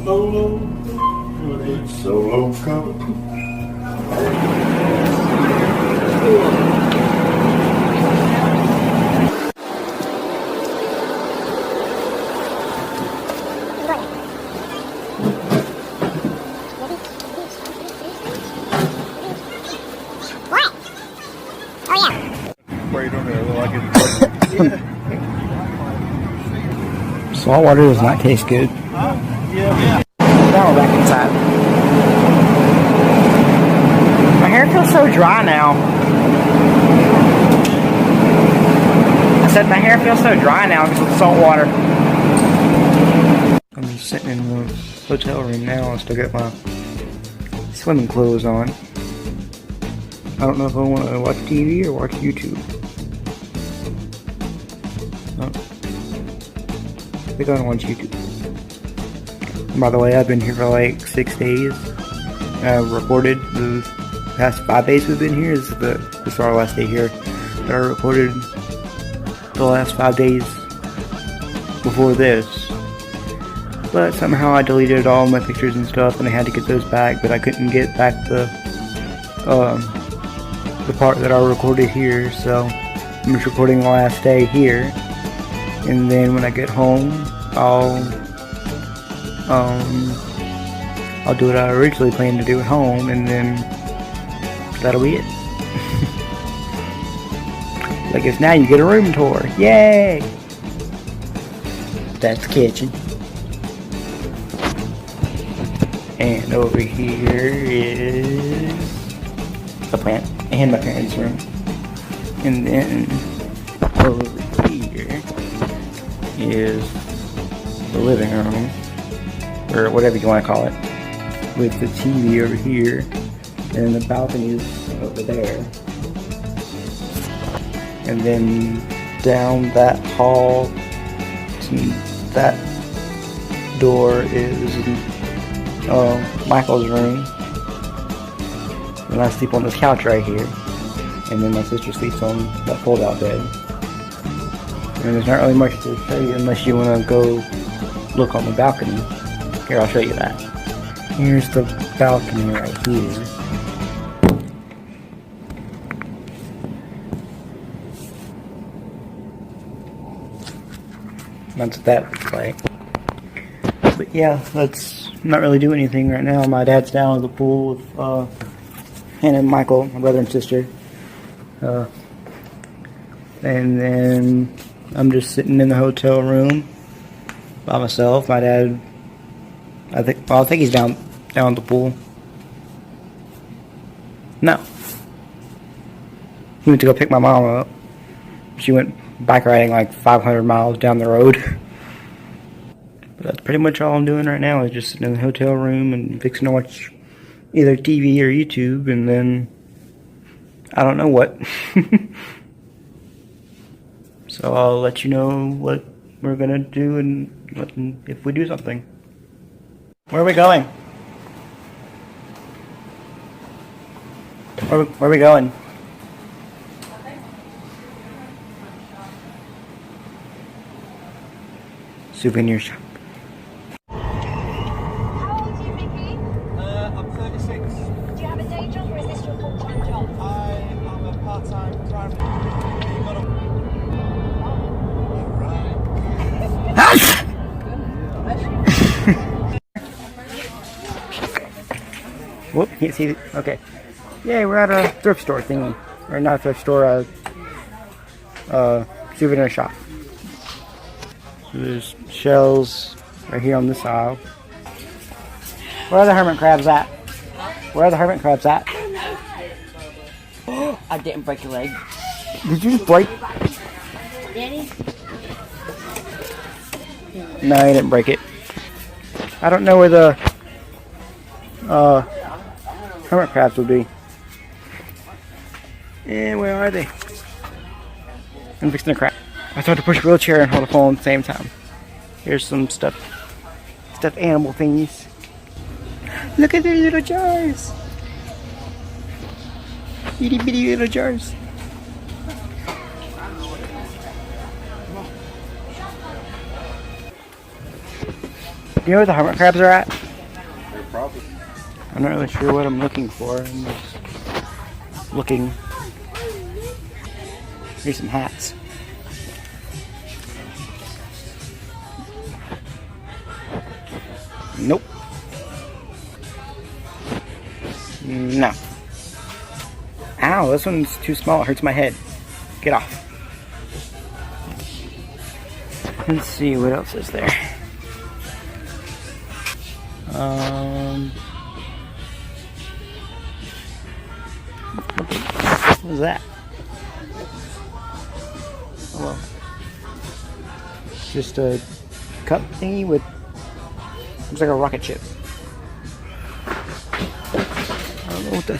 Solo, solo cup. What? Oh yeah. Right on there, like it. Salt water does not taste good. Yeah. Now we're back inside. My hair feels so dry now. I said my hair feels so dry now because of the salt water. I'm just sitting in the hotel room now. I still got my swimming clothes on. I don't know if I want to watch TV or watch YouTube. Oh. I think I want to watch YouTube. By the way, I've been here for like 6 days. I've recorded the past 5 days we've been here. This is our last day here. But I recorded the last 5 days before this. But somehow I deleted all my pictures and stuff, and I had to get those back. But I couldn't get back the part that I recorded here. So I'm just recording the last day here, and then when I get home, I'll do what I originally planned to do at home, and then that'll be it. I guess now you get a room tour. Yay! That's the kitchen. And over here is the plant and my parents' room. And then over here is the living room, or whatever you want to call it, with the TV over here, and the balcony is over there. And then down that hall to that door is Michael's room. And I sleep on this couch right here. And then my sister sleeps on that fold-out bed. And there's not really much to show you unless you want to go look on the balcony. Here, I'll show you that. Here's the balcony right here. That's what that looks like. But yeah, let's not really do anything right now. My dad's down at the pool with Hannah and Michael, my brother and sister. And then I'm just sitting in the hotel room by myself. My dad, I think he's down at the pool. No. He went to go pick my mom up. She went bike riding like 500 miles down the road. But that's pretty much all I'm doing right now, is just sitting in the hotel room and fixing to watch either TV or YouTube, and then I don't know what. So I'll let you know what we're gonna do and if we do something. Where are we going? Where are we going? Souvenir shop. How old are you, Mickey? I'm 36. Do you have a day job or is this your full-time job? I am a part-time driver. You got Whoop, can't see it. Okay. Yay, we're at a thrift store thingy. Or not a thrift store, a souvenir shop. There's shells right here on this aisle. Where are the hermit crabs at? Where are the hermit crabs at? I didn't break your leg. Did you just break? Daddy? No, I didn't break it. I don't know where the hermit crabs would be. And where are they? I'm fixing to crap. I tried to push a wheelchair and hold a phone at the same time. Here's some stuffed animal thingies. Look at their little jars. Itty bitty little jars. You know where the hermit crabs are at? They're probably. I'm not really sure what I'm looking for. I'm just looking. Here's some hats. Nope. No. Ow, this one's too small. It hurts my head. Get off. Let's see, what else is there? What is that? Oh, well. Just a cup thingy with, looks like a rocket ship. I don't know what the,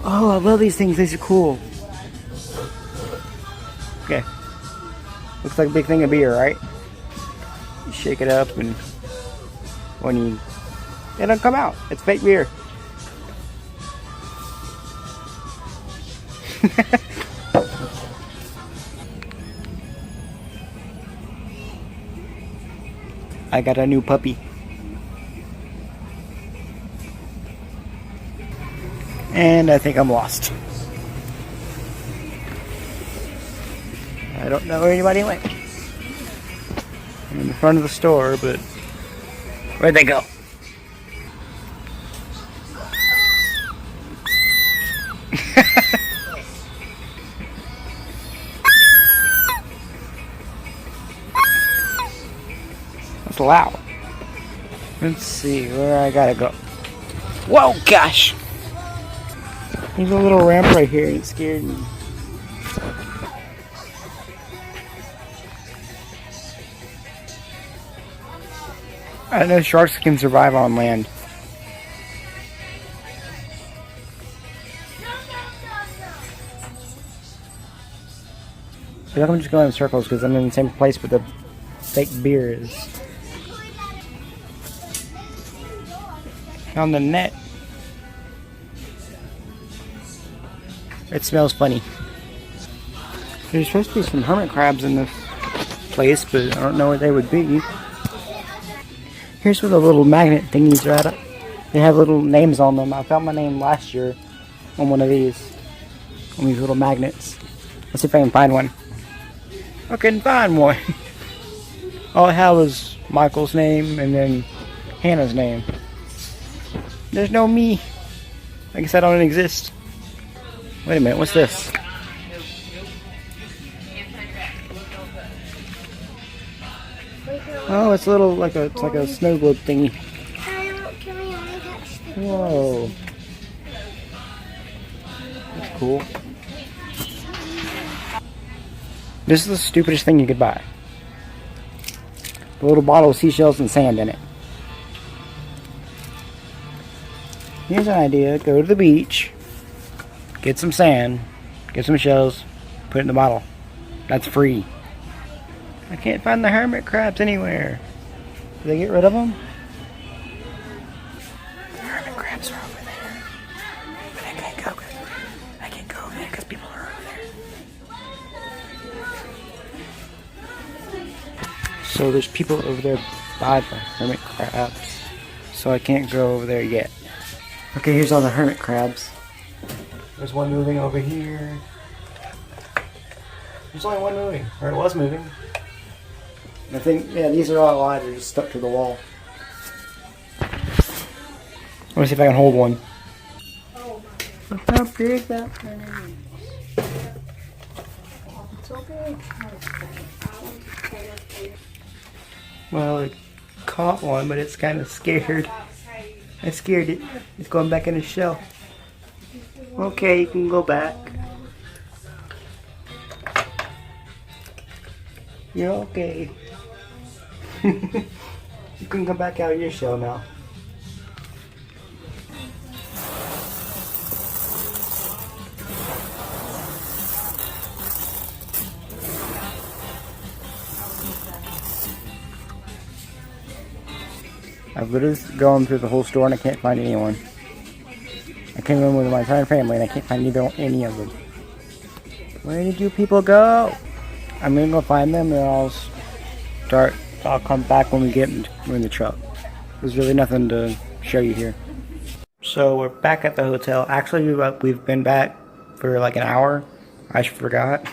oh, I love these things. These are cool. Okay. Looks like a big thing of beer, right? You shake it up and when you, it don't come out. It's fake beer. I got a new puppy. And I think I'm lost. I don't know where anybody went. I'm in the front of the store, but where'd they go? That's loud. Let's see where I gotta go. Whoa, gosh! There's a little ramp right here. It scared me. I know sharks can survive on land. I think I'm just going in circles because I'm in the same place where the fake beer is. Found the net. It smells funny. There's supposed to be some hermit crabs in this place, but I don't know where they would be. Here's where the little magnet thingies are at. They have little names on them. I found my name last year on one of these. On these little magnets. Let's see if I can find one. I couldn't find one. All I had was Michael's name and then Hannah's name. There's no me. I guess I don't exist. Wait a minute, what's this? Oh, it's a little it's like a snow globe thingy. Can we only touch the Whoa. That's cool. This is the stupidest thing you could buy. A little bottle of seashells and sand in it. Here's an idea. Go to the beach. Get some sand. Get some shells. Put it in the bottle. That's free. I can't find the hermit crabs anywhere. Did they get rid of them? The hermit crabs are over there. But I can't go. I can't go over there because people are over there. So there's people over there by the hermit crabs. So I can't go over there yet. Okay, here's all the hermit crabs. There's one moving over here. There's only one moving. Or it was moving. I think, yeah, these are all alive. They're just stuck to the wall. I want to see if I can hold one. Look how big that one is. It's so big. Well, it caught one, but it's kind of scared. I scared it. It's going back in its shell. Okay, you can go back. You're okay. You can come back out of your shell now. I've literally gone through the whole store and I can't find anyone. I came in with my entire family and I can't find any of them. Where did you people go? I'm gonna go find them and I'll come back when we're in the truck. there's really nothing to show you here. So we're back at the hotel. Actually, we've been back for like an hour. I forgot.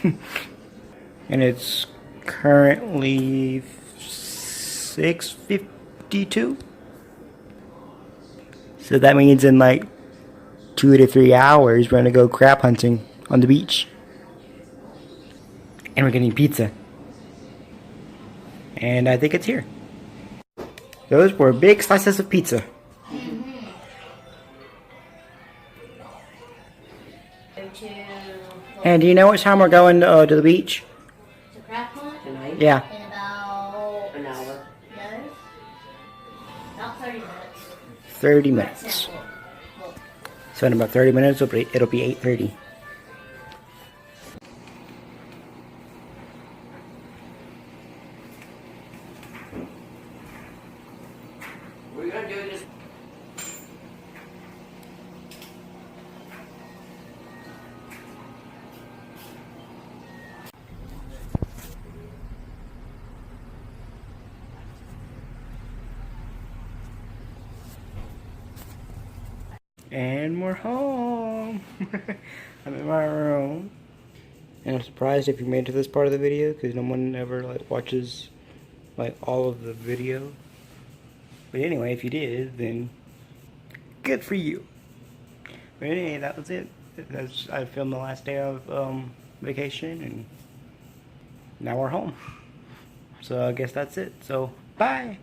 And it's currently 6:52. So that means in like 2 to 3 hours, we're gonna go crab hunting on the beach. And we're getting pizza. And I think it's here. Those were big slices of pizza. And do you know what time we're going to the beach? To crab hunt Tonight? Yeah, in about An hour. no, about 30 minutes. 30 minutes. Look. So in about 30 minutes, it'll be 8:30. We're gonna do this. And we're home. I'm in my room. And I'm surprised if you made it to this part of the video, because no one ever like watches like all of the video. But anyway, if you did, then good for you. But anyway, that was it. I filmed the last day of vacation, and now we're home. So I guess that's it. So bye.